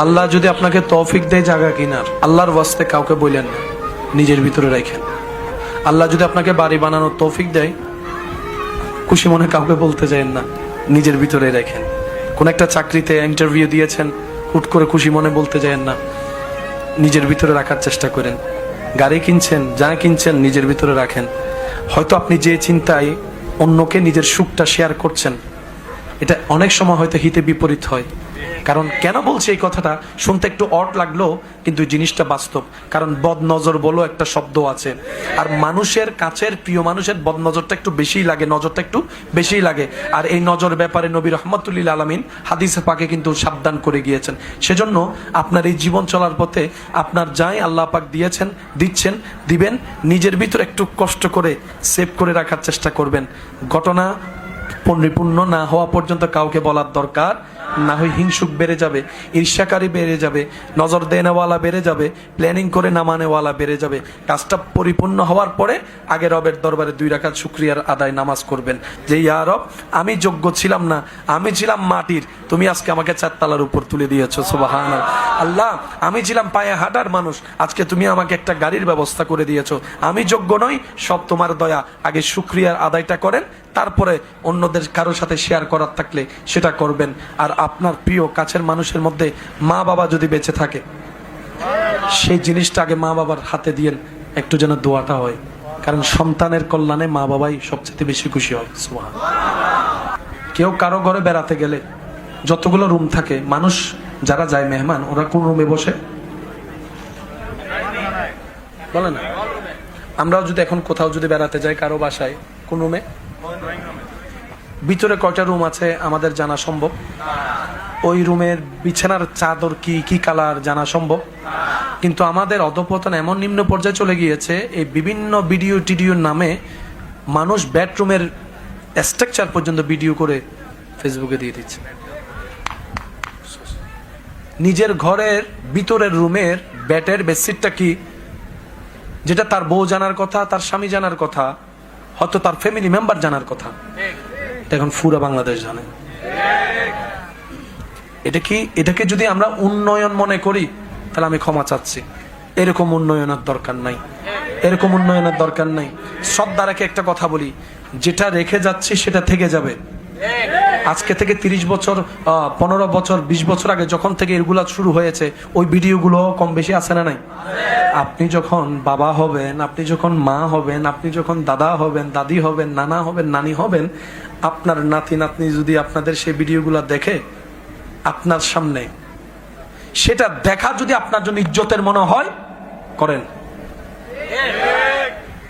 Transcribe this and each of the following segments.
আল্লাহ যদি আপনাকে তৌফিক দেয় জায়গা কিনার, আল্লাহর ওয়াস্তে কাউকে বললেন না, নিজের ভিতরে রাখেন। আল্লাহ যদি আপনাকে বাড়ি বানানোর তৌফিক দেয়, খুশি মনে কাউকে বলতে যাবেন না, নিজের ভিতরে রাখেন। কোন একটা চাকরিতে ইন্টারভিউ দিয়েছেন, হুট করে খুশি মনে বলতে যাবেন না, নিজের ভিতরে রাখার চেষ্টা করেন। গাড়ি কিনছেন, যা কিনছেন নিজের ভিতরে রাখেন। হয়তো আপনি যে চিন্তায় অন্যকে নিজের সুখটা শেয়ার করছেন, এটা অনেক সময় হয়তো হিতে বিপরীত হয়। কারণ কেন বলছি এই কথাটা, শুনতে একটু অড লাগলো, কিন্তু জিনিসটা বাস্তব। কারণ বদ নজর বলো একটা শব্দ আছে, আর মানুষের কাছের প্রিয় মানুষের বদ নজরটা একটু বেশিই লাগে, নজরটা একটু বেশিই লাগে। আর এই নজর ব্যাপারে নবী রহমতুল্লাহ আলামিন হাদিসে পাকে কিন্তু সাবধান করে গিয়েছেন। সেজন্য আপনার এই জীবন চলার পথে আপনার যাই আল্লাহ পাক দিয়েছেন, দিচ্ছেন, দিবেন, নিজের ভিতরে একটু কষ্ট করে সেভ করে রাখার চেষ্টা করবেন। ঘটনা পরিপূর্ণ না হওয়া পর্যন্ত কাউকে বলার দরকার না, হয় হিংসুক বেড়ে যাবে, ঈর্ষাকারী বেড়ে যাবে, নজর দেনেওয়ালা বেড়ে যাবে, প্ল্যানিং করে না মানেওয়ালা বেড়ে যাবে। কাজটা পরিপূর্ণ হওয়ার পরে আগে রবের দরবারে 2 রাকাত শুকরিয়ার আদায় নামাজ করবেন, যে ইয়া রব, আমি যোগ্য ছিলাম না, আমি ছিলাম মাটির, তুমি আজকে আমাকে 4 তলার উপর তুলে দিয়েছো, সুবহানাল্লাহ। আল্লাহ, আমি ছিলাম পায়ে হাঁটার মানুষ, আজকে তুমি আমাকে একটা গাড়ির ব্যবস্থা করে দিয়েছো, আমি যোগ্য নই, সব তোমার দয়া। আগে শুকরিয়ার আদায়টা করেন, তারপরে অন্যদের কারোর সাথে শেয়ার করার থাকলে সেটা করবেন। আর আপনার প্রিয় কাছের মানুষের মধ্যে মা বাবা যদি বেঁচে থাকে, সেই জিনিসটা আগে মা বাবার হাতে দিয়েন, একটু যেন দোয়াটা হয়। কারণ সন্তানের কল্যাণে মা বাবাই সবচেয়ে বেশি খুশি হয়। কেউ কারো ঘরে বেড়াতে গেলে যতগুলো রুম থাকে, মানুষ যারা যায় মেহমান, ওরা কোন রুমে বসে বলে না? আমরাও যদি এখন কোথাও যদি বেড়াতে যাই কারো বাসায়, কোন রুমে? ভিতরে কয়টা রুম আছে আমাদের জানা সম্ভব? ওই রুমের বিছানার চাদর কি কি কালার জানা সম্ভব? কিন্তু আমাদের অধঃপতন এমন নিম্ন পর্যায়ে চলে গিয়েছে, এই বিভিন্ন ভিডিও টিডিওর নামে মানুষ বেডরুমের স্ট্রাকচার পর্যন্ত ভিডিও করে ফেসবুকে দিয়ে দিচ্ছে। নিজের ঘরের ভিতরের রুমের বেডের বেডশিটটা কি, যেটা তার বউ জানার কথা, তার স্বামী জানার কথা, হয়তো তার ফ্যামিলি মেম্বার জানার কথা, এখন পুরো বাংলাদেশ জানে। এটাকে যদি আমরা উন্নয়ন মনে করি, তাহলে আমি ক্ষমা চাচ্ছি। এরকম উন্নয়নের দরকার নাই, এরকম উন্নয়নের দরকার নাই। শ্রদ্ধা রেখে একটা কথা বলি, যেটা রেখে যাচ্ছি সেটা থেকে যাবে। আজকে থেকে 30 বছর, 15 বছর, 20 বছর আগে যখন থেকে এগুলা শুরু হয়েছে, ওই ভিডিওগুলো কম বেশি আছে না নাই? আপনি যখন বাবা হবেন, আপনি যখন মা হবেন, আপনি যখন দাদা হবেন, দাদি হবেন, নানা হবেন, নানি হবেন, আপনার নাতি নাতনি যদি আপনাদের সেই ভিডিওগুলো দেখে আপনার সামনে, সেটা দেখা যদি আপনার জন্য ইজ্জতের মনে হয়, করেন।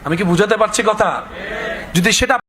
আমি কি বুঝাতে পারছি কথা? যদি সেটা